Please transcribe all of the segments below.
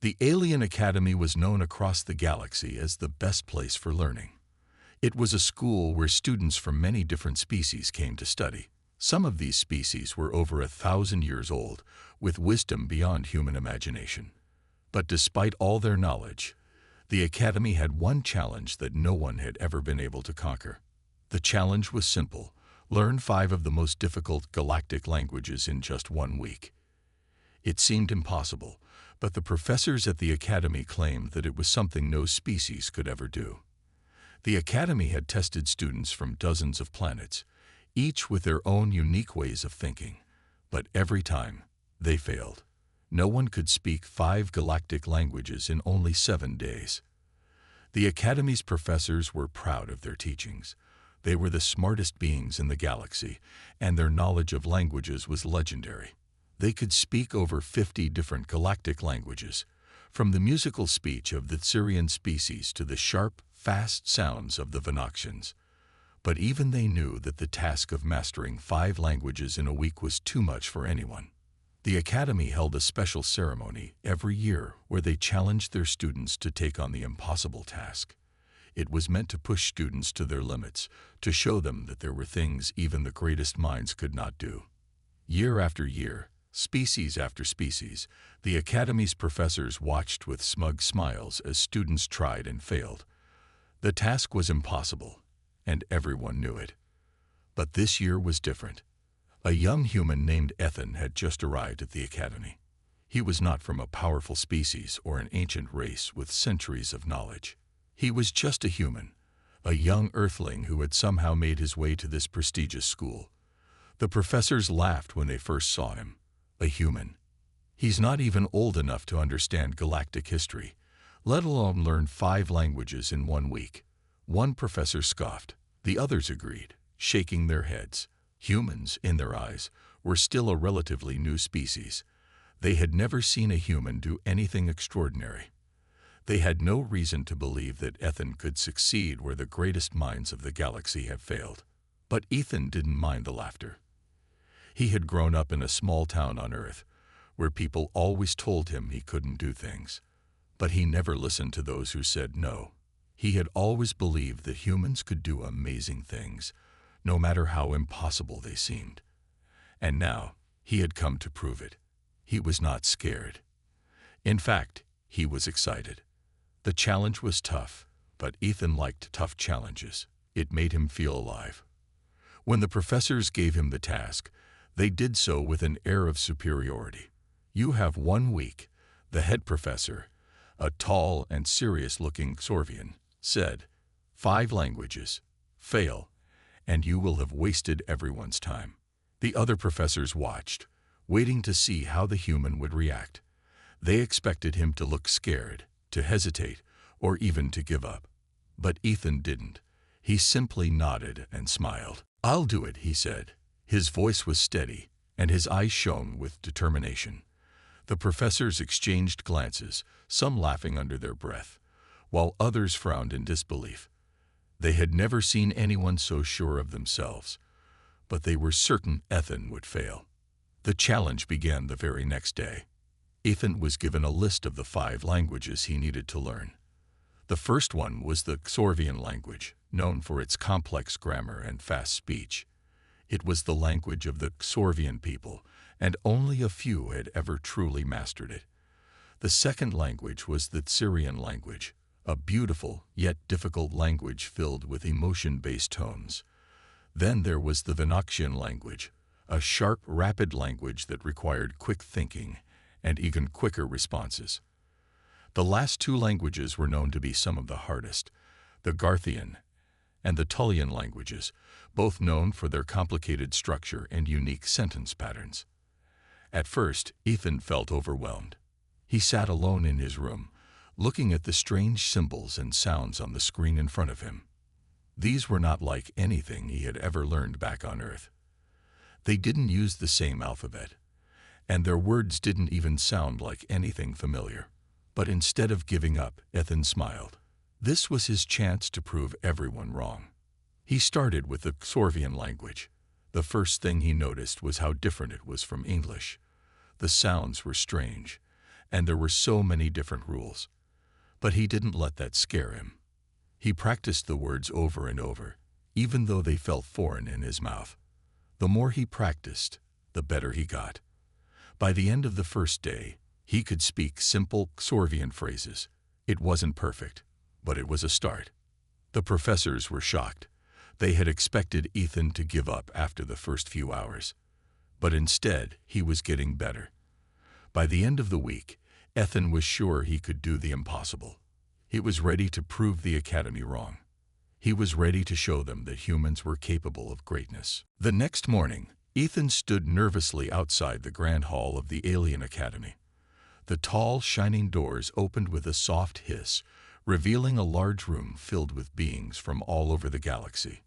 The Alien Academy was known across the galaxy as the best place for learning. It was a school where students from many different species came to study. Some of these species were over 1,000 years old, with wisdom beyond human imagination. But despite all their knowledge, the Academy had one challenge that no one had ever been able to conquer. The challenge was simple: learn 5 of the most difficult galactic languages in just 1 week. It seemed impossible, but the professors at the Academy claimed that it was something no species could ever do. The Academy had tested students from dozens of planets, each with their own unique ways of thinking, but every time, they failed. No one could speak 5 galactic languages in only 7 days. The Academy's professors were proud of their teachings. They were the smartest beings in the galaxy, and their knowledge of languages was legendary. They could speak over 50 different galactic languages, from the musical speech of the Syrian species to the sharp, fast sounds of the Venusians. But even they knew that the task of mastering 5 languages in a week was too much for anyone. The Academy held a special ceremony every year where they challenged their students to take on the impossible task. It was meant to push students to their limits, to show them that there were things even the greatest minds could not do. Year after year, species after species, the Academy's professors watched with smug smiles as students tried and failed. The task was impossible, and everyone knew it. But this year was different. A young human named Ethan had just arrived at the Academy. He was not from a powerful species or an ancient race with centuries of knowledge. He was just a human, a young earthling who had somehow made his way to this prestigious school. The professors laughed when they first saw him. A human. He's not even old enough to understand galactic history, let alone learn 5 languages in 1 week. One professor scoffed. The others agreed, shaking their heads. Humans, in their eyes, were still a relatively new species. They had never seen a human do anything extraordinary. They had no reason to believe that Ethan could succeed where the greatest minds of the galaxy have failed. But Ethan didn't mind the laughter. He had grown up in a small town on Earth, where people always told him he couldn't do things. But he never listened to those who said no. He had always believed that humans could do amazing things, no matter how impossible they seemed. And now, he had come to prove it. He was not scared. In fact, he was excited. The challenge was tough, but Ethan liked tough challenges. It made him feel alive. When the professors gave him the task, they did so with an air of superiority. You have 1 week, the head professor, a tall and serious-looking Xorvian, said. 5 languages. Fail, and you will have wasted everyone's time. The other professors watched, waiting to see how the human would react. They expected him to look scared, to hesitate, or even to give up. But Ethan didn't. He simply nodded and smiled. "I'll do it," he said. His voice was steady, and his eyes shone with determination. The professors exchanged glances, some laughing under their breath, while others frowned in disbelief. They had never seen anyone so sure of themselves, but they were certain Ethan would fail. The challenge began the very next day. Ethan was given a list of the 5 languages he needed to learn. The first one was the Xorvian language, known for its complex grammar and fast speech. It was the language of the Xorvian people, and only a few had ever truly mastered it. The second language was the Syrian language, a beautiful yet difficult language filled with emotion-based tones. Then there was the Venusian language, a sharp, rapid language that required quick thinking and even quicker responses. The last 2 languages were known to be some of the hardest, the Garthian and the Tullian languages, both known for their complicated structure and unique sentence patterns. At first, Ethan felt overwhelmed. He sat alone in his room, looking at the strange symbols and sounds on the screen in front of him. These were not like anything he had ever learned back on Earth. They didn't use the same alphabet, and their words didn't even sound like anything familiar. But instead of giving up, Ethan smiled. This was his chance to prove everyone wrong. He started with the Xorvian language. The first thing he noticed was how different it was from English. The sounds were strange, and there were so many different rules. But he didn't let that scare him. He practiced the words over and over, even though they felt foreign in his mouth. The more he practiced, the better he got. By the end of the first day, he could speak simple Xorvian phrases. It wasn't perfect, but it was a start. The professors were shocked. They had expected Ethan to give up after the first few hours. But instead, he was getting better. By the end of the week, Ethan was sure he could do the impossible. He was ready to prove the Academy wrong. He was ready to show them that humans were capable of greatness. The next morning, Ethan stood nervously outside the grand hall of the Alien Academy. The tall, shining doors opened with a soft hiss, revealing a large room filled with beings from all over the galaxy.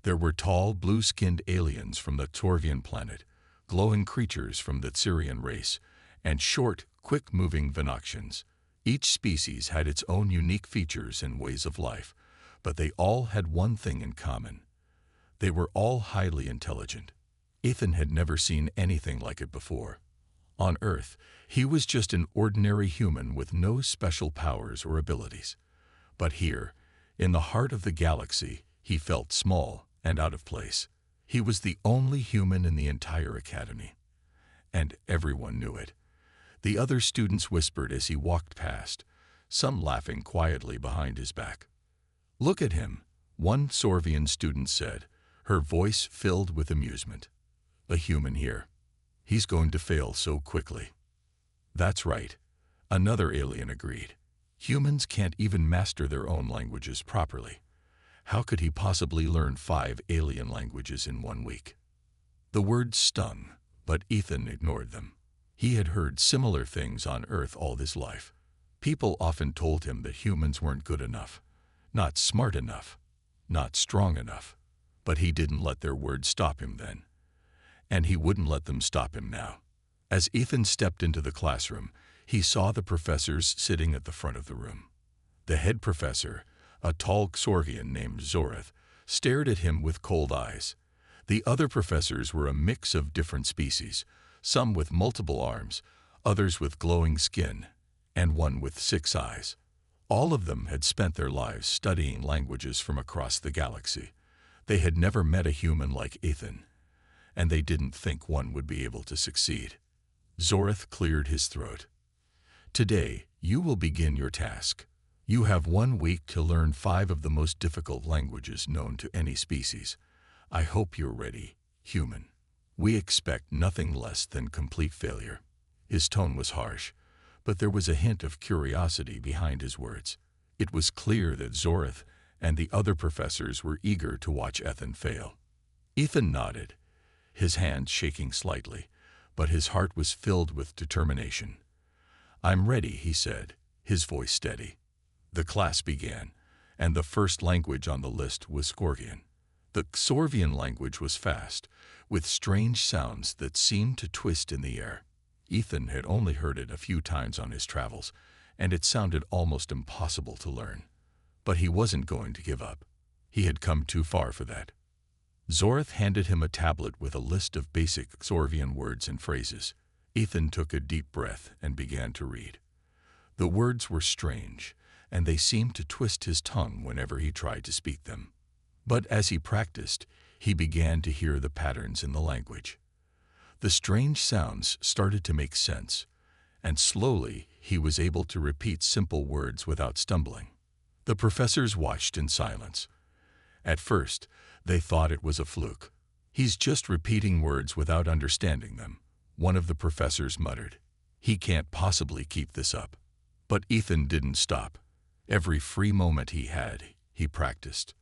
There were tall, blue-skinned aliens from the Xorvian planet, glowing creatures from the Tsirian race, and short, quick-moving Venoxians. Each species had its own unique features and ways of life, but they all had one thing in common. They were all highly intelligent. Ethan had never seen anything like it before. On Earth, he was just an ordinary human with no special powers or abilities. But here, in the heart of the galaxy, he felt small and out of place. He was the only human in the entire academy. And everyone knew it. The other students whispered as he walked past, some laughing quietly behind his back. "Look at him," one Xorvian student said, her voice filled with amusement. "A human here. He's going to fail so quickly." "That's right," another alien agreed. "Humans can't even master their own languages properly. How could he possibly learn 5 alien languages in 1 week?" The words stung, but Ethan ignored them. He had heard similar things on Earth all his life. People often told him that humans weren't good enough, not smart enough, not strong enough. But he didn't let their words stop him then. And he wouldn't let them stop him now. As Ethan stepped into the classroom, he saw the professors sitting at the front of the room. The head professor, a tall Xorvian named Zoreth, stared at him with cold eyes. The other professors were a mix of different species, some with multiple arms, others with glowing skin, and one with 6 eyes. All of them had spent their lives studying languages from across the galaxy. They had never met a human like Ethan, and they didn't think one would be able to succeed. Zoreth cleared his throat. "Today, you will begin your task. You have 1 week to learn 5 of the most difficult languages known to any species. I hope you're ready, human. We expect nothing less than complete failure." His tone was harsh, but there was a hint of curiosity behind his words. It was clear that Zoreth and the other professors were eager to watch Ethan fail. Ethan nodded, his hands shaking slightly, but his heart was filled with determination. "I'm ready," he said, his voice steady. The class began, and the first language on the list was Xorvian. The Xorvian language was fast, with strange sounds that seemed to twist in the air. Ethan had only heard it a few times on his travels, and it sounded almost impossible to learn. But he wasn't going to give up. He had come too far for that. Zoreth handed him a tablet with a list of basic Xorvian words and phrases. Ethan took a deep breath and began to read. The words were strange, and they seemed to twist his tongue whenever he tried to speak them. But as he practiced, he began to hear the patterns in the language. The strange sounds started to make sense, and slowly he was able to repeat simple words without stumbling. The professors watched in silence. At first, they thought it was a fluke. "He's just repeating words without understanding them," one of the professors muttered. "He can't possibly keep this up." But Ethan didn't stop. Every free moment he had, he practiced.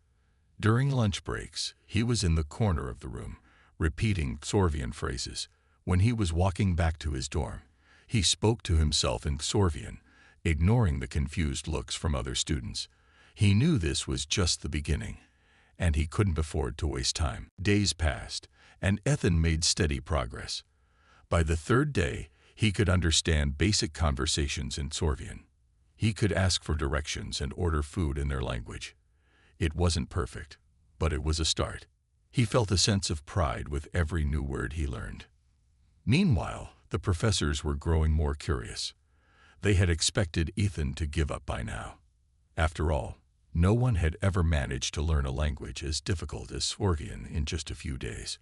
During lunch breaks, he was in the corner of the room, repeating Xorvian phrases. When he was walking back to his dorm, he spoke to himself in Xorvian, ignoring the confused looks from other students. He knew this was just the beginning, and he couldn't afford to waste time. Days passed, and Ethan made steady progress. By the 3rd day, he could understand basic conversations in Xorvian. He could ask for directions and order food in their language. It wasn't perfect, but it was a start. He felt a sense of pride with every new word he learned. Meanwhile, the professors were growing more curious. They had expected Ethan to give up by now. After all, no one had ever managed to learn a language as difficult as Sorvian in just a few days.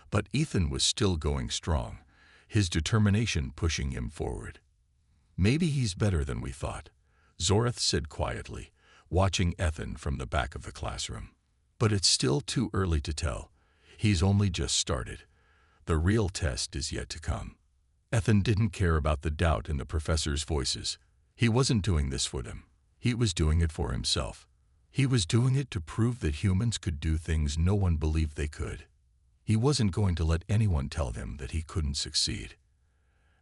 But Ethan was still going strong, his determination pushing him forward. "Maybe he's better than we thought," Zoreth said quietly, watching Ethan from the back of the classroom. "But it's still too early to tell. He's only just started. The real test is yet to come." Ethan didn't care about the doubt in the professor's voices. He wasn't doing this for them. He was doing it for himself. He was doing it to prove that humans could do things no one believed they could. He wasn't going to let anyone tell him that he couldn't succeed.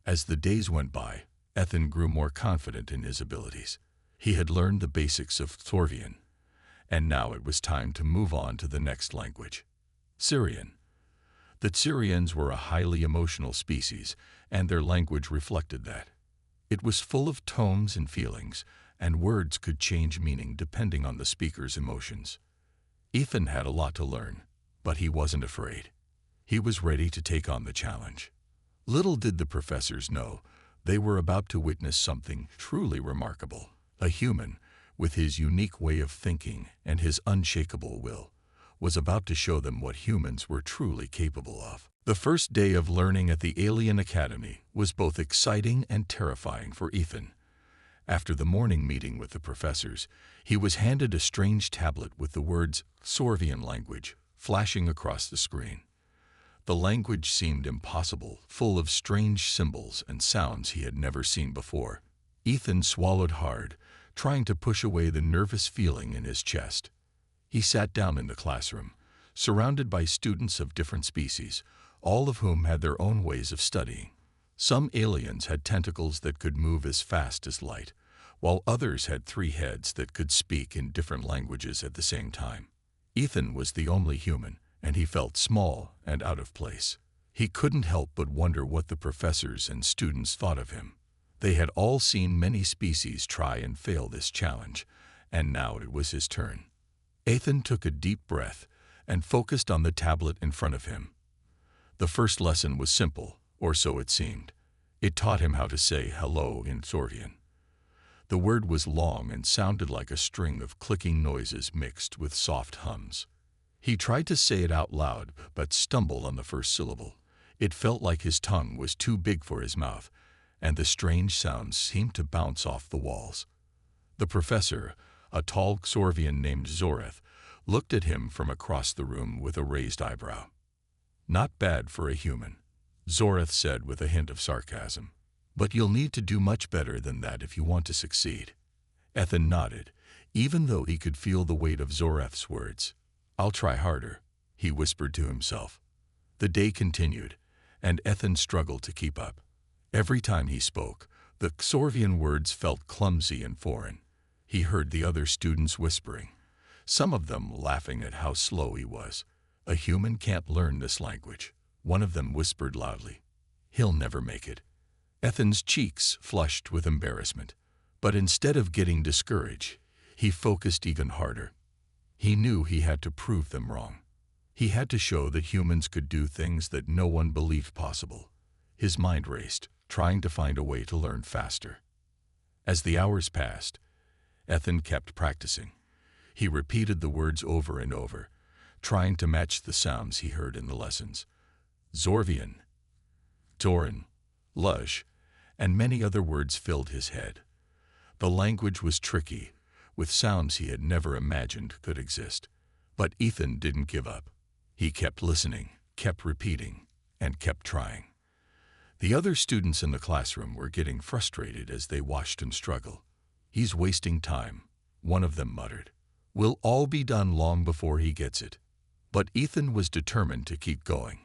As the days went by, Ethan grew more confident in his abilities. He had learned the basics of Sorvian, and now it was time to move on to the next language, Syrian. The Syrians were a highly emotional species, and their language reflected that. It was full of tones and feelings, and words could change meaning depending on the speaker's emotions. Ethan had a lot to learn, but he wasn't afraid. He was ready to take on the challenge. Little did the professors know, they were about to witness something truly remarkable. A human, with his unique way of thinking and his unshakable will, was about to show them what humans were truly capable of. The first day of learning at the Alien Academy was both exciting and terrifying for Ethan. After the morning meeting with the professors, he was handed a strange tablet with the words Sorvian language flashing across the screen. The language seemed impossible, full of strange symbols and sounds he had never seen before. Ethan swallowed hard, trying to push away the nervous feeling in his chest. He sat down in the classroom, surrounded by students of different species, all of whom had their own ways of studying. Some aliens had tentacles that could move as fast as light, while others had 3 heads that could speak in different languages at the same time. Ethan was the only human, and he felt small and out of place. He couldn't help but wonder what the professors and students thought of him. They had all seen many species try and fail this challenge, and now it was his turn. Ethan took a deep breath and focused on the tablet in front of him. The first lesson was simple, or so it seemed. It taught him how to say hello in Sorvian. The word was long and sounded like a string of clicking noises mixed with soft hums. He tried to say it out loud, but stumbled on the first syllable. It felt like his tongue was too big for his mouth, and the strange sounds seemed to bounce off the walls. The professor, a tall Sorvian named Zoreth, looked at him from across the room with a raised eyebrow. "Not bad for a human," Zoreth said with a hint of sarcasm. "But you'll need to do much better than that if you want to succeed." Ethan nodded, even though he could feel the weight of Zoreth's words. "I'll try harder," he whispered to himself. The day continued, and Ethan struggled to keep up. Every time he spoke, the Sorvian words felt clumsy and foreign. He heard the other students whispering, some of them laughing at how slow he was. "A human can't learn this language," one of them whispered loudly. "He'll never make it." Ethan's cheeks flushed with embarrassment, but instead of getting discouraged, he focused even harder. He knew he had to prove them wrong. He had to show that humans could do things that no one believed possible. His mind raced, trying to find a way to learn faster. As the hours passed, Ethan kept practicing. He repeated the words over and over, trying to match the sounds he heard in the lessons. Sorvian, Torin, Lush, and many other words filled his head. The language was tricky, with sounds he had never imagined could exist. But Ethan didn't give up. He kept listening, kept repeating, and kept trying. The other students in the classroom were getting frustrated as they watched him struggle. "He's wasting time," one of them muttered. "We'll all be done long before he gets it." But Ethan was determined to keep going.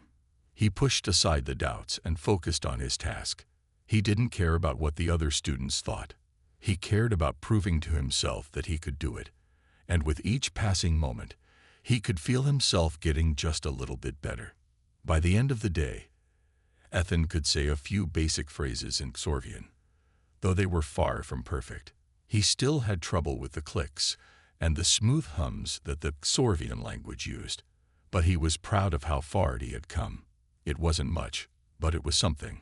He pushed aside the doubts and focused on his task. He didn't care about what the other students thought. He cared about proving to himself that he could do it. And with each passing moment, he could feel himself getting just a little bit better. By the end of the day, Ethan could say a few basic phrases in Sorvian. Though they were far from perfect, he still had trouble with the clicks and the smooth hums that the Sorvian language used. But he was proud of how far he had come. It wasn't much, but it was something.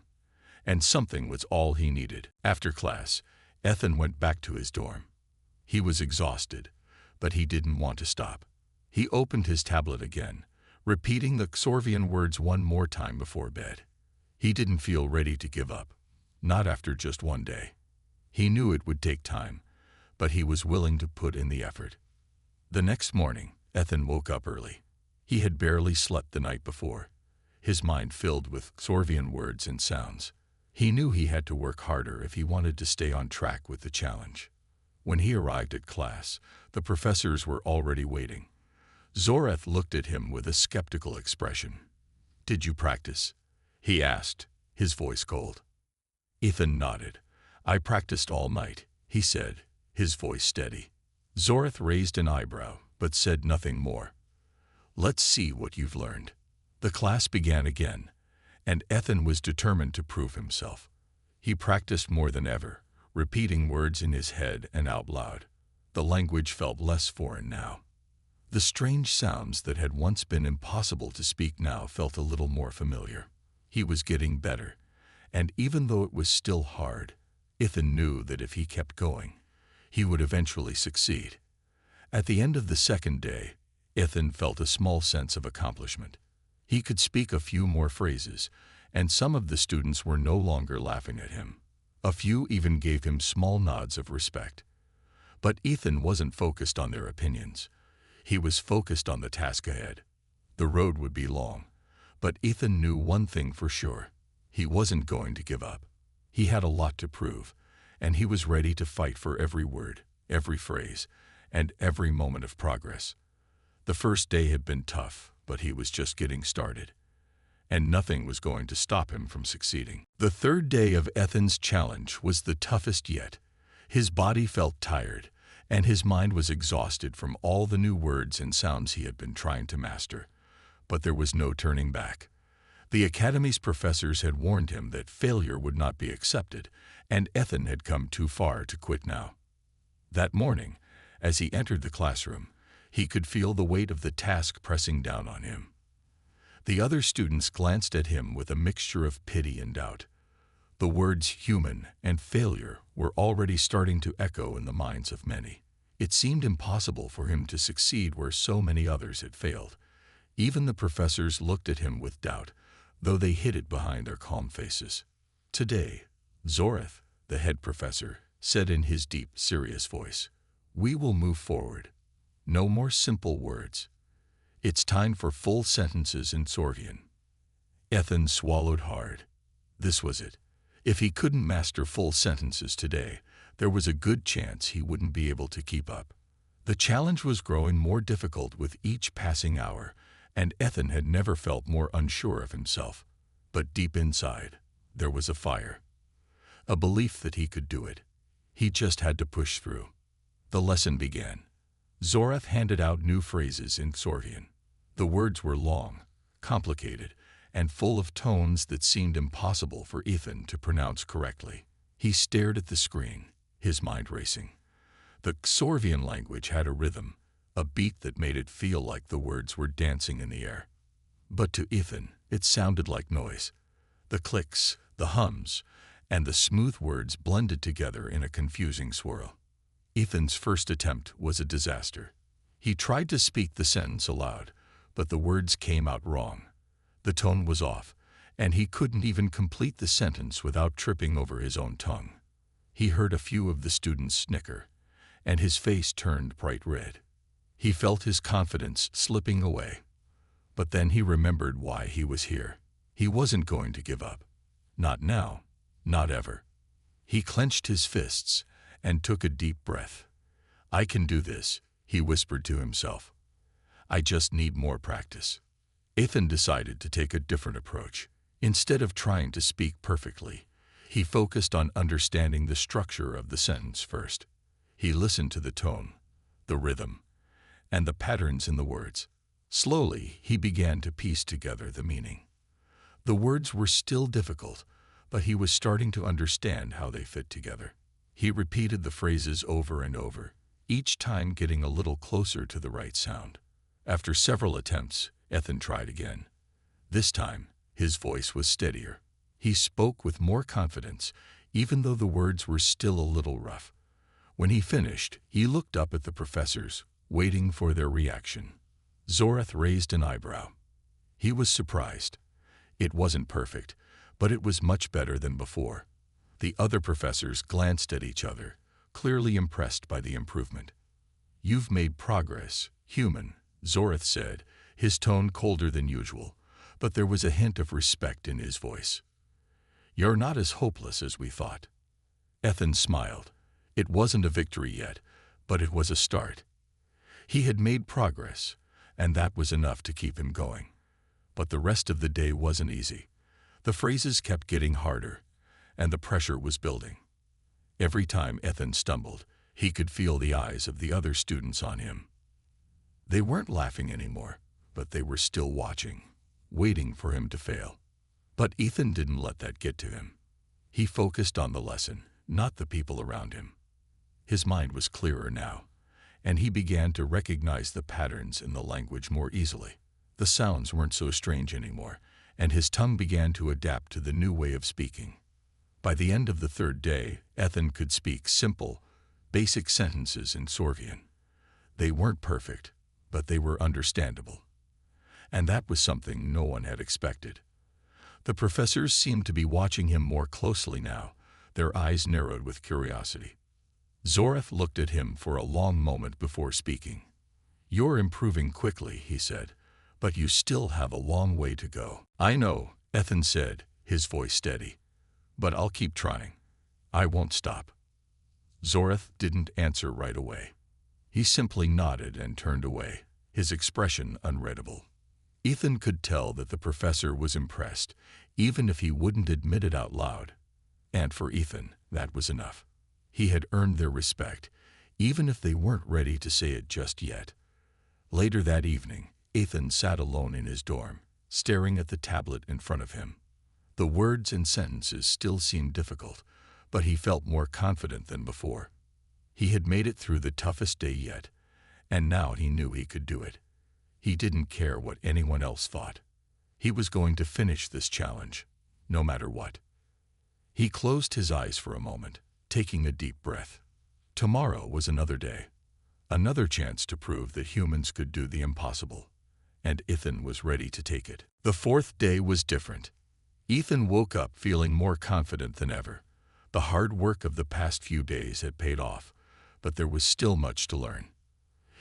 and something was all he needed. After class, Ethan went back to his dorm. He was exhausted, but he didn't want to stop. He opened his tablet again, repeating the Xorvian words one more time before bed. He didn't feel ready to give up, not after just one day. He knew it would take time, but he was willing to put in the effort. The next morning, Ethan woke up early. He had barely slept the night before, his mind filled with Xorvian words and sounds. He knew he had to work harder if he wanted to stay on track with the challenge. When he arrived at class, the professors were already waiting. Zoreth looked at him with a skeptical expression. "Did you practice?" he asked, his voice cold. Ethan nodded. "I practiced all night," he said, his voice steady. Zoreth raised an eyebrow, but said nothing more. "Let's see what you've learned." The class began again, and Ethan was determined to prove himself. He practiced more than ever, repeating words in his head and out loud. The language felt less foreign now. The strange sounds that had once been impossible to speak now felt a little more familiar. He was getting better, and even though it was still hard, Ethan knew that if he kept going, he would eventually succeed. At the end of the second day, Ethan felt a small sense of accomplishment. He could speak a few more phrases, and some of the students were no longer laughing at him. A few even gave him small nods of respect. But Ethan wasn't focused on their opinions. He was focused on the task ahead. The road would be long, but Ethan knew one thing for sure. He wasn't going to give up. He had a lot to prove, and he was ready to fight for every word, every phrase, and every moment of progress. The first day had been tough, but he was just getting started, and nothing was going to stop him from succeeding. The third day of Ethan's challenge was the toughest yet. His body felt tired, and his mind was exhausted from all the new words and sounds he had been trying to master. But there was no turning back. The Academy's professors had warned him that failure would not be accepted, and Ethan had come too far to quit now. That morning, as he entered the classroom, he could feel the weight of the task pressing down on him. The other students glanced at him with a mixture of pity and doubt. The words human and failure were already starting to echo in the minds of many. It seemed impossible for him to succeed where so many others had failed. Even the professors looked at him with doubt, though they hid it behind their calm faces. Today, Zoreth, the head professor, said in his deep, serious voice, "We will move forward. No more simple words. It's time for full sentences in Xorvian." Ethan swallowed hard. This was it. If he couldn't master full sentences today, there was a good chance he wouldn't be able to keep up. The challenge was growing more difficult with each passing hour, and Ethan had never felt more unsure of himself. But deep inside, there was a fire. A belief that he could do it. He just had to push through. The lesson began. Zoreth handed out new phrases in Xorvian. The words were long, complicated, and full of tones that seemed impossible for Ethan to pronounce correctly. He stared at the screen, his mind racing. The Xorvian language had a rhythm, a beat that made it feel like the words were dancing in the air. But to Ethan, it sounded like noise. The clicks, the hums, and the smooth words blended together in a confusing swirl. Ethan's first attempt was a disaster. He tried to speak the sentence aloud, but the words came out wrong. The tone was off, and he couldn't even complete the sentence without tripping over his own tongue. He heard a few of the students snicker, and his face turned bright red. He felt his confidence slipping away. But then he remembered why he was here. He wasn't going to give up. Not now, not ever. He clenched his fists and took a deep breath. "I can do this," he whispered to himself. "I just need more practice." Ethan decided to take a different approach. Instead of trying to speak perfectly, he focused on understanding the structure of the sentence first. He listened to the tone, the rhythm, and the patterns in the words. Slowly, he began to piece together the meaning. The words were still difficult, but he was starting to understand how they fit together. He repeated the phrases over and over, each time getting a little closer to the right sound. After several attempts, Ethan tried again. This time, his voice was steadier. He spoke with more confidence, even though the words were still a little rough. When he finished, he looked up at the professors, waiting for their reaction. Zoreth raised an eyebrow. He was surprised. It wasn't perfect, but it was much better than before. The other professors glanced at each other, clearly impressed by the improvement. "You've made progress, human," Zoreth said, his tone colder than usual, but there was a hint of respect in his voice. "You're not as hopeless as we thought." Ethan smiled. It wasn't a victory yet, but it was a start. He had made progress, and that was enough to keep him going. But the rest of the day wasn't easy. The phrases kept getting harder, and the pressure was building. Every time Ethan stumbled, he could feel the eyes of the other students on him. They weren't laughing anymore, but they were still watching, waiting for him to fail. But Ethan didn't let that get to him. He focused on the lesson, not the people around him. His mind was clearer now, and he began to recognize the patterns in the language more easily. The sounds weren't so strange anymore, and his tongue began to adapt to the new way of speaking. By the end of the third day, Ethan could speak simple, basic sentences in Sorvian. They weren't perfect, but they were understandable. And that was something no one had expected. The professors seemed to be watching him more closely now, their eyes narrowed with curiosity. Zoreth looked at him for a long moment before speaking. "You're improving quickly," he said, "but you still have a long way to go." "I know," Ethan said, his voice steady, "but I'll keep trying. I won't stop." Zoreth didn't answer right away. He simply nodded and turned away, his expression unreadable. Ethan could tell that the professor was impressed, even if he wouldn't admit it out loud. And for Ethan, that was enough. He had earned their respect, even if they weren't ready to say it just yet. Later that evening, Ethan sat alone in his dorm, staring at the tablet in front of him. The words and sentences still seemed difficult, but he felt more confident than before. He had made it through the toughest day yet, and now he knew he could do it. He didn't care what anyone else thought. He was going to finish this challenge, no matter what. He closed his eyes for a moment, taking a deep breath. Tomorrow was another day, another chance to prove that humans could do the impossible, and Ethan was ready to take it. The fourth day was different. Ethan woke up feeling more confident than ever. The hard work of the past few days had paid off, but there was still much to learn.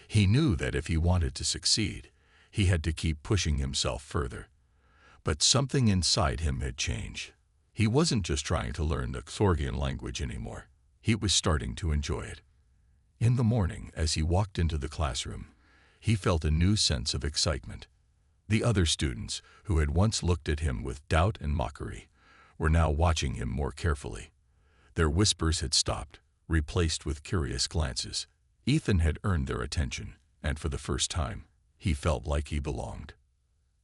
He knew that if he wanted to succeed, he had to keep pushing himself further. But something inside him had changed. He wasn't just trying to learn the Xorgian language anymore. He was starting to enjoy it. In the morning, as he walked into the classroom, he felt a new sense of excitement. The other students, who had once looked at him with doubt and mockery, were now watching him more carefully. Their whispers had stopped, replaced with curious glances. Ethan had earned their attention, and for the first time, he felt like he belonged.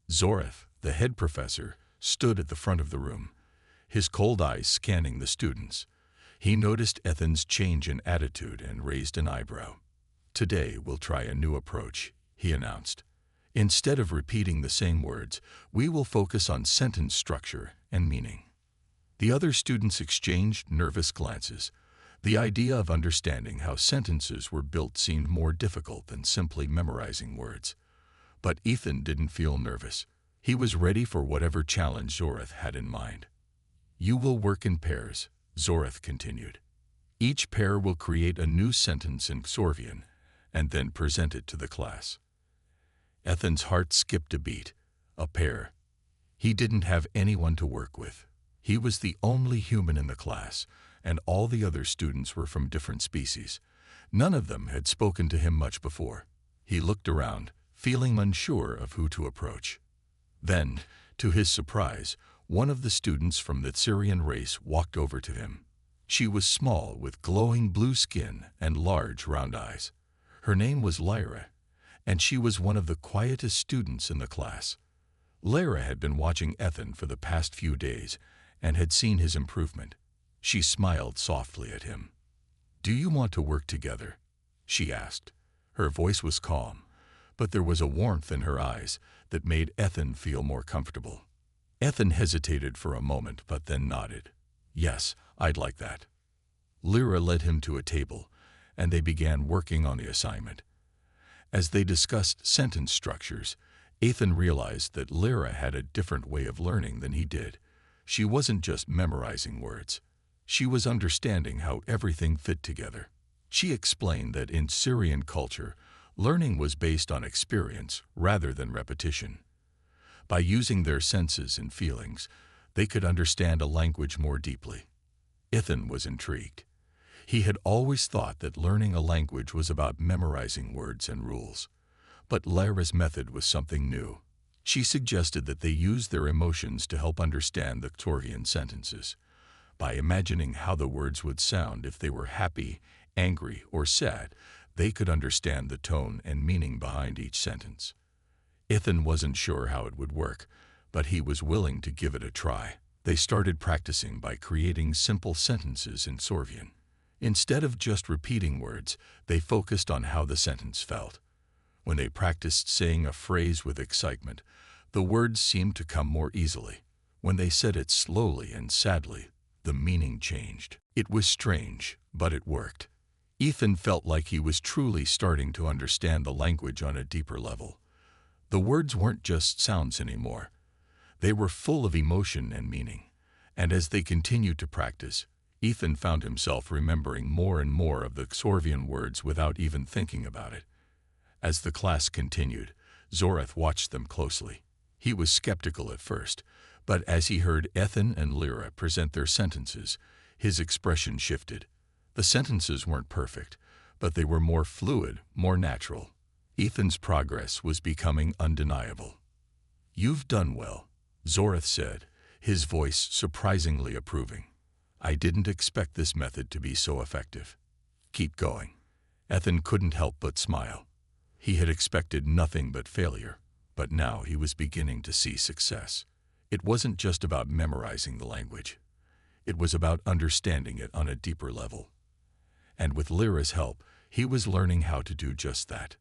Zoreth, the head professor, stood at the front of the room, his cold eyes scanning the students. He noticed Ethan's change in attitude and raised an eyebrow. "Today we'll try a new approach," he announced. "Instead of repeating the same words, we will focus on sentence structure and meaning." The other students exchanged nervous glances. The idea of understanding how sentences were built seemed more difficult than simply memorizing words. But Ethan didn't feel nervous. He was ready for whatever challenge Zoreth had in mind. "You will work in pairs," Zoreth continued. "Each pair will create a new sentence in Xorvian and then present it to the class." Ethan's heart skipped a beat. A pair. He didn't have anyone to work with. He was the only human in the class, and all the other students were from different species. None of them had spoken to him much before. He looked around, feeling unsure of who to approach. Then, to his surprise, one of the students from the Syrian race walked over to him. She was small, with glowing blue skin and large round eyes. Her name was Lyra, and she was one of the quietest students in the class. Lyra had been watching Ethan for the past few days and had seen his improvement. She smiled softly at him. "Do you want to work together?" she asked. Her voice was calm, but there was a warmth in her eyes that made Ethan feel more comfortable. Ethan hesitated for a moment but then nodded. Yes, I'd like that. Lyra led him to a table, and they began working on the assignment. As they discussed sentence structures, Ethan realized that Lyra had a different way of learning than he did. She wasn't just memorizing words. She was understanding how everything fit together. She explained that in Syrian culture, learning was based on experience rather than repetition. By using their senses and feelings, they could understand a language more deeply. Ethan was intrigued. He had always thought that learning a language was about memorizing words and rules. But Lyra's method was something new. She suggested that they use their emotions to help understand the Xorvian sentences. By imagining how the words would sound if they were happy, angry, or sad, they could understand the tone and meaning behind each sentence. Ethan wasn't sure how it would work, but he was willing to give it a try. They started practicing by creating simple sentences in Xorvian. Instead of just repeating words, they focused on how the sentence felt. When they practiced saying a phrase with excitement, the words seemed to come more easily. When they said it slowly and sadly, the meaning changed. It was strange, but it worked. Ethan felt like he was truly starting to understand the language on a deeper level. The words weren't just sounds anymore. They were full of emotion and meaning. And as they continued to practice, Ethan found himself remembering more and more of the Xorvian words without even thinking about it. As the class continued, Zorath watched them closely. He was skeptical at first, but as he heard Ethan and Lyra present their sentences, his expression shifted. The sentences weren't perfect, but they were more fluid, more natural. Ethan's progress was becoming undeniable. "You've done well," Zorath said, his voice surprisingly approving. "I didn't expect this method to be so effective. Keep going." Ethan couldn't help but smile. He had expected nothing but failure, but now he was beginning to see success. It wasn't just about memorizing the language. It was about understanding it on a deeper level. And with Lyra's help, he was learning how to do just that.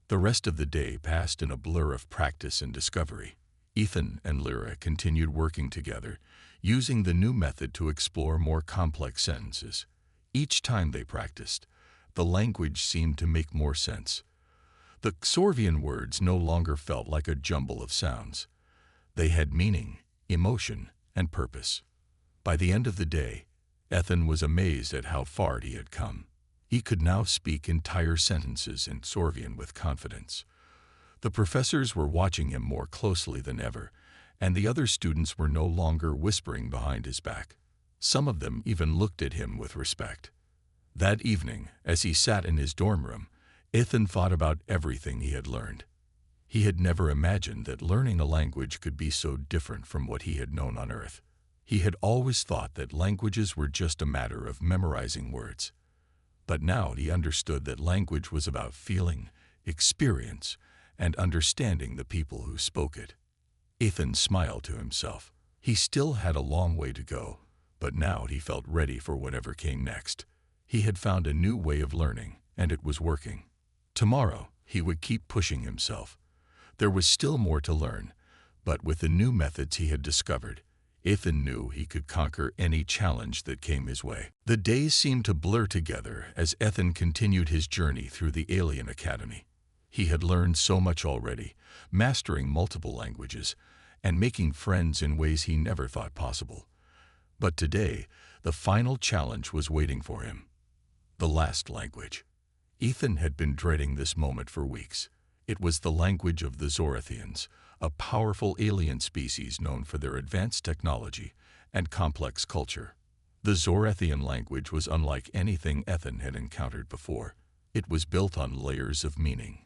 The rest of the day passed in a blur of practice and discovery. Ethan and Lyra continued working together, using the new method to explore more complex sentences. Each time they practiced, the language seemed to make more sense. The Xorvian words no longer felt like a jumble of sounds. They had meaning, emotion, and purpose. By the end of the day, Ethan was amazed at how far he had come. He could now speak entire sentences in Xorvian with confidence. The professors were watching him more closely than ever, and the other students were no longer whispering behind his back. Some of them even looked at him with respect. That evening, as he sat in his dorm room, Ethan thought about everything he had learned. He had never imagined that learning a language could be so different from what he had known on Earth. He had always thought that languages were just a matter of memorizing words. But now he understood that language was about feeling, experience, and understanding the people who spoke it. Ethan smiled to himself. He still had a long way to go, but now he felt ready for whatever came next. He had found a new way of learning, and it was working. Tomorrow, he would keep pushing himself. There was still more to learn, but with the new methods he had discovered, Ethan knew he could conquer any challenge that came his way. The days seemed to blur together as Ethan continued his journey through the Alien Academy. He had learned so much already, mastering multiple languages, and making friends in ways he never thought possible. But today, the final challenge was waiting for him. The last language. Ethan had been dreading this moment for weeks. It was the language of the Zorathians, a powerful alien species known for their advanced technology and complex culture. The Zorathian language was unlike anything Ethan had encountered before. It was built on layers of meaning,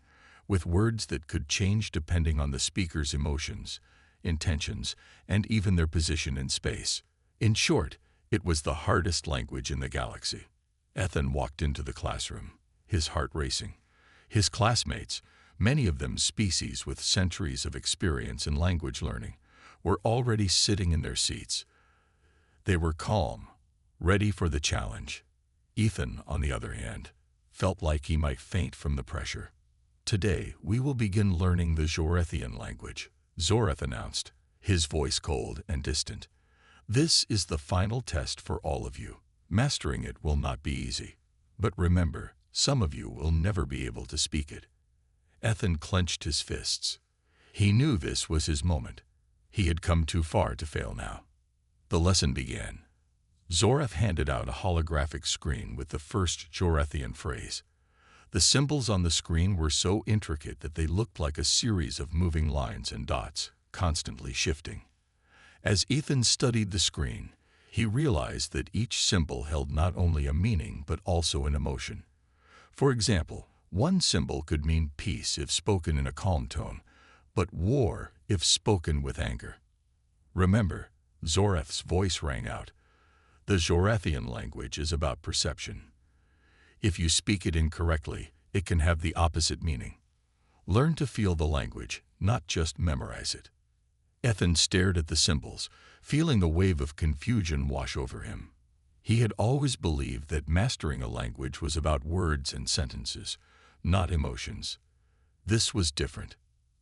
with words that could change depending on the speaker's emotions, intentions, and even their position in space. In short, it was the hardest language in the galaxy. Ethan walked into the classroom, his heart racing. His classmates, many of them species with centuries of experience in language learning, were already sitting in their seats. They were calm, ready for the challenge. Ethan, on the other hand, felt like he might faint from the pressure. "Today, we will begin learning the Zorathian language," Zorath announced. his voice cold and distant. "This is the final test for all of you. Mastering it will not be easy. But remember, some of you will never be able to speak it." Ethan clenched his fists. He knew this was his moment. He had come too far to fail now. The lesson began. Zoreth handed out a holographic screen with the first Jorethian phrase. The symbols on the screen were so intricate that they looked like a series of moving lines and dots, constantly shifting. As Ethan studied the screen, he realized that each symbol held not only a meaning but also an emotion. For example, one symbol could mean peace if spoken in a calm tone, but war if spoken with anger. "Remember," Zoreth's voice rang out, "the Jorethian language is about perception. If you speak it incorrectly, it can have the opposite meaning. Learn to feel the language, not just memorize it." Ethan stared at the symbols, feeling a wave of confusion wash over him. He had always believed that mastering a language was about words and sentences, not emotions. This was different.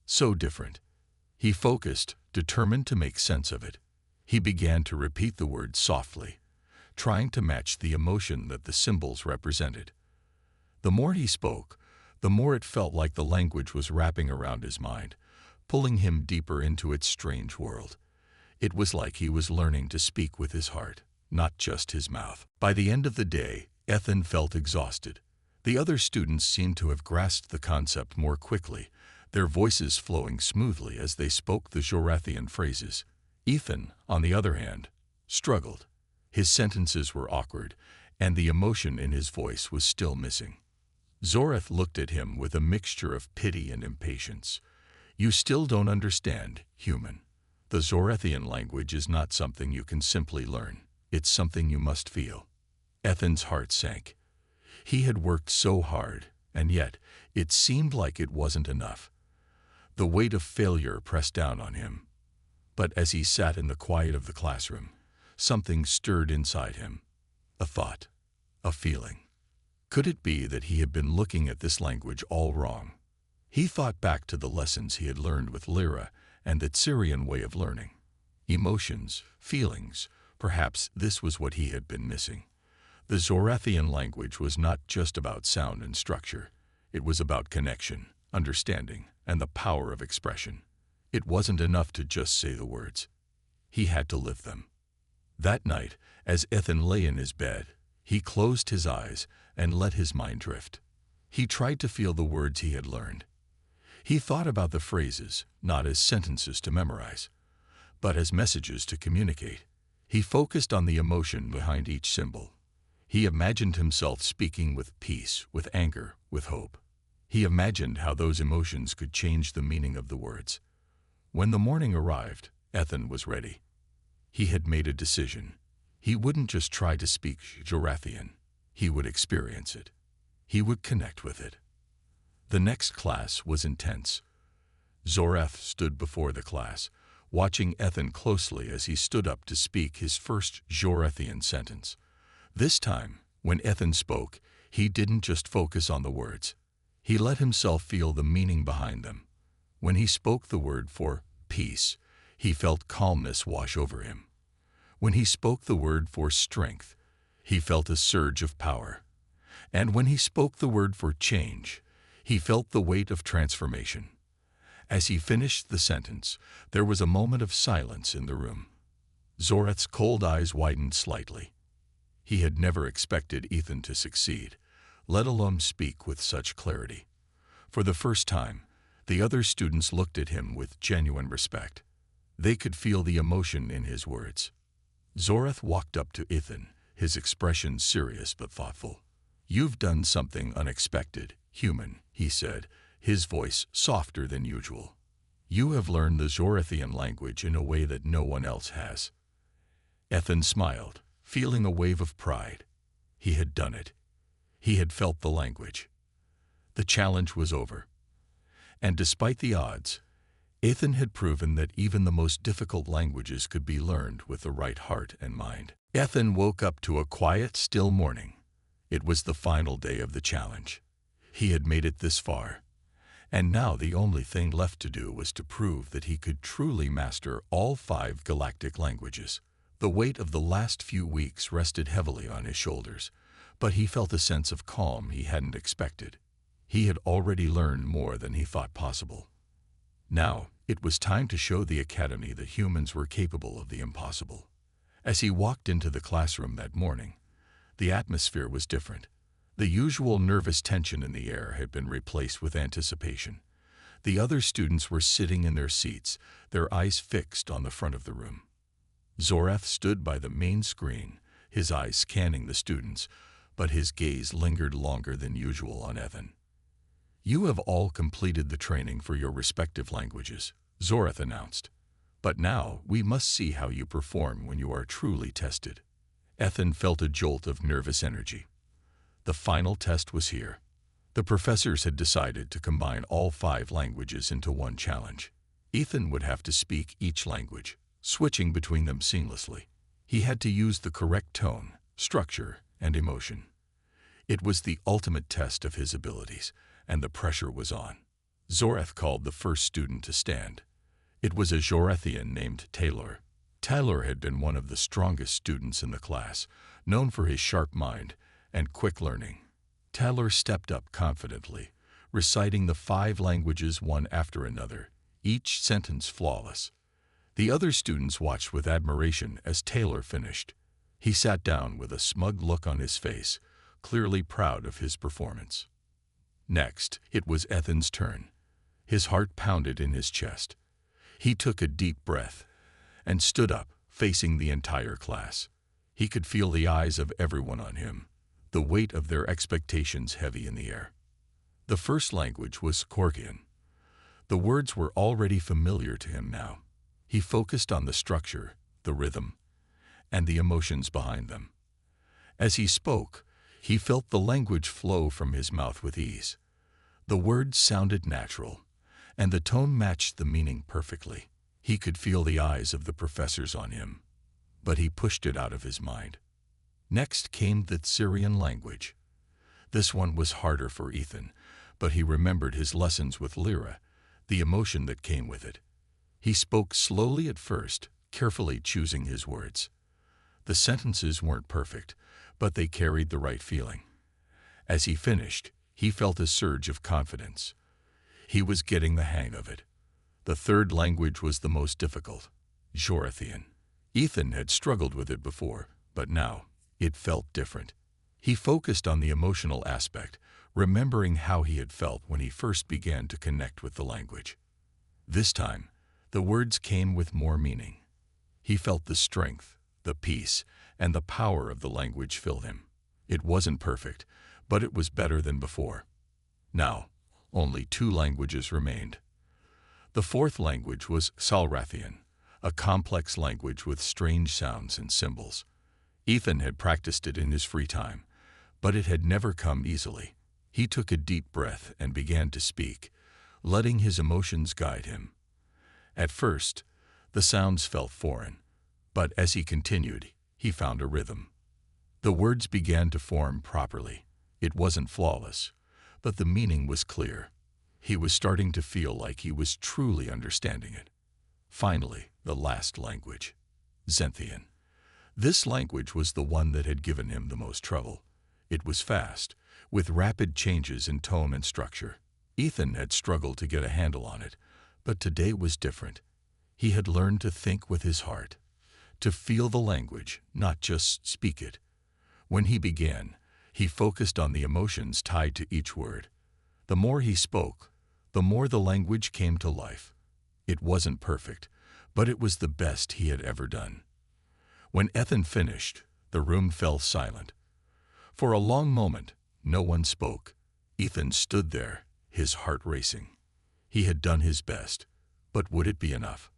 So different. He focused, determined to make sense of it. He began to repeat the words softly, trying to match the emotion that the symbols represented. The more he spoke, the more it felt like the language was wrapping around his mind, pulling him deeper into its strange world. It was like he was learning to speak with his heart, not just his mouth. By the end of the day, Ethan felt exhausted. The other students seemed to have grasped the concept more quickly, their voices flowing smoothly as they spoke the Jorethian phrases. Ethan, on the other hand, struggled. His sentences were awkward, and the emotion in his voice was still missing. Zoreth looked at him with a mixture of pity and impatience. "You still don't understand, human. The Jorethian language is not something you can simply learn. It's something you must feel." Ethan's heart sank. He had worked so hard, and yet it seemed like it wasn't enough. The weight of failure pressed down on him. But as he sat in the quiet of the classroom, something stirred inside him. A thought, a feeling. Could it be that he had been looking at this language all wrong? He thought back to the lessons he had learned with Lyra and the Syrian way of learning. Emotions, feelings, perhaps this was what he had been missing. The Jorethian language was not just about sound and structure. It was about connection, understanding, and the power of expression. It wasn't enough to just say the words. He had to live them. That night, as Ethan lay in his bed, he closed his eyes and let his mind drift. He tried to feel the words he had learned. He thought about the phrases, not as sentences to memorize, but as messages to communicate. He focused on the emotion behind each symbol. He imagined himself speaking with peace, with anger, with hope. He imagined how those emotions could change the meaning of the words. When the morning arrived, Ethan was ready. He had made a decision. He wouldn't just try to speak Jorethian. He would experience it. He would connect with it. The next class was intense. Zoreth stood before the class, watching Ethan closely as he stood up to speak his first Jorethian sentence. This time, when Ethan spoke, he didn't just focus on the words. He let himself feel the meaning behind them. When he spoke the word for peace, he felt calmness wash over him. When he spoke the word for strength, he felt a surge of power. And when he spoke the word for change, he felt the weight of transformation. As he finished the sentence, there was a moment of silence in the room. Zoreth's cold eyes widened slightly. He had never expected Ethan to succeed, let alone speak with such clarity. For the first time, the other students looked at him with genuine respect. They could feel the emotion in his words. Zoreth walked up to Ethan, his expression serious but thoughtful. "You've done something unexpected, human," he said, his voice softer than usual. "You have learned the Jorethian language in a way that no one else has." Ethan smiled, feeling a wave of pride. He had done it. He had felt the language. The challenge was over. And despite the odds, Ethan had proven that even the most difficult languages could be learned with the right heart and mind. Ethan woke up to a quiet, still morning. It was the final day of the challenge. He had made it this far, And now the only thing left to do was to prove that he could truly master all 5 galactic languages. The weight of the last few weeks rested heavily on his shoulders, but he felt a sense of calm he hadn't expected. He had already learned more than he thought possible. Now, it was time to show the Academy that humans were capable of the impossible. As he walked into the classroom that morning, the atmosphere was different. The usual nervous tension in the air had been replaced with anticipation. The other students were sitting in their seats, their eyes fixed on the front of the room. Zoreth stood by the main screen, his eyes scanning the students, but his gaze lingered longer than usual on Ethan. "You have all completed the training for your respective languages," Zoreth announced. "But now we must see how you perform when you are truly tested." Ethan felt a jolt of nervous energy. The final test was here. The professors had decided to combine all 5 languages into one challenge. Ethan would have to speak each language, switching between them seamlessly. He had to use the correct tone, structure, and emotion. It was the ultimate test of his abilities, and the pressure was on. Zoreth called the first student to stand. It was a Zorethian named Taylor. Taylor had been one of the strongest students in the class, known for his sharp mind and quick learning. Taylor stepped up confidently, reciting the 5 languages one after another, each sentence flawless. The other students watched with admiration as Taylor finished. He sat down with a smug look on his face, clearly proud of his performance. Next, it was Ethan's turn. His heart pounded in his chest. He took a deep breath and stood up, facing the entire class. He could feel the eyes of everyone on him, the weight of their expectations heavy in the air. The first language was Korkian. The words were already familiar to him now. He focused on the structure, the rhythm, and the emotions behind them. As he spoke, he felt the language flow from his mouth with ease. The words sounded natural, and the tone matched the meaning perfectly. He could feel the eyes of the professors on him, but he pushed it out of his mind. Next came the Syrian language. This one was harder for Ethan, but he remembered his lessons with Lyra, the emotion that came with it. He spoke slowly at first, carefully choosing his words. The sentences weren't perfect, but they carried the right feeling. As he finished, he felt a surge of confidence. He was getting the hang of it. The third language was the most difficult, Zorethian. Ethan had struggled with it before, but now it felt different. He focused on the emotional aspect, remembering how he had felt when he first began to connect with the language. This time, the words came with more meaning. He felt the strength, the peace, and the power of the language fill him. It wasn't perfect, but it was better than before. Now, only 2 languages remained. The fourth language was Salrathian, a complex language with strange sounds and symbols. Ethan had practiced it in his free time, but it had never come easily. He took a deep breath and began to speak, letting his emotions guide him. At first, the sounds felt foreign, but as he continued, he found a rhythm. The words began to form properly. It wasn't flawless, but the meaning was clear. He was starting to feel like he was truly understanding it. Finally, the last language, Zenthian. This language was the one that had given him the most trouble. It was fast, with rapid changes in tone and structure. Ethan had struggled to get a handle on it, but today was different. He had learned to think with his heart, to feel the language, not just speak it. When he began, he focused on the emotions tied to each word. The more he spoke, the more the language came to life. It wasn't perfect, but it was the best he had ever done. When Ethan finished, the room fell silent. For a long moment, no one spoke. Ethan stood there, his heart racing. He had done his best, but would it be enough?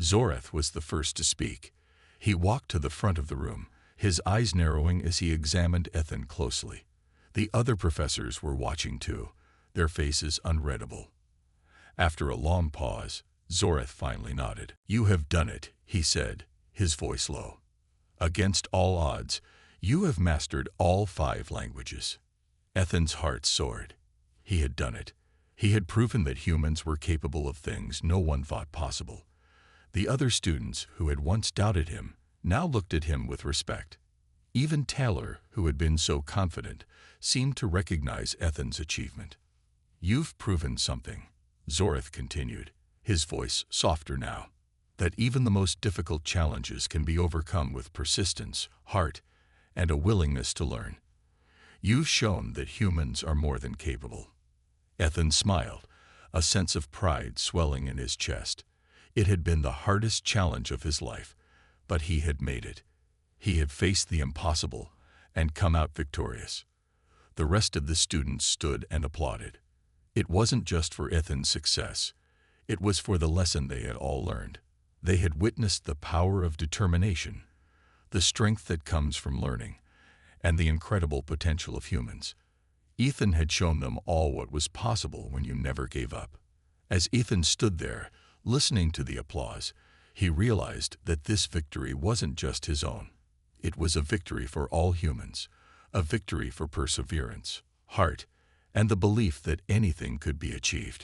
Zoreth was the first to speak. He walked to the front of the room, his eyes narrowing as he examined Ethan closely. The other professors were watching too, their faces unreadable. After a long pause, Zoreth finally nodded. "You have done it," he said, his voice low. "Against all odds, you have mastered all 5 languages." Ethan's heart soared. He had done it. He had proven that humans were capable of things no one thought possible. The other students who had once doubted him now looked at him with respect. Even Taylor, who had been so confident, seemed to recognize Ethan's achievement. "You've proven something," Zorith continued, his voice softer now, "that even the most difficult challenges can be overcome with persistence, heart, and a willingness to learn. You've shown that humans are more than capable." Ethan smiled, a sense of pride swelling in his chest. It had been the hardest challenge of his life, but he had made it. He had faced the impossible and come out victorious. The rest of the students stood and applauded. It wasn't just for Ethan's success. It was for the lesson they had all learned. They had witnessed the power of determination, the strength that comes from learning, and the incredible potential of humans. Ethan had shown them all what was possible when you never gave up. As Ethan stood there, listening to the applause, he realized that this victory wasn't just his own. It was a victory for all humans, a victory for perseverance, heart, and the belief that anything could be achieved.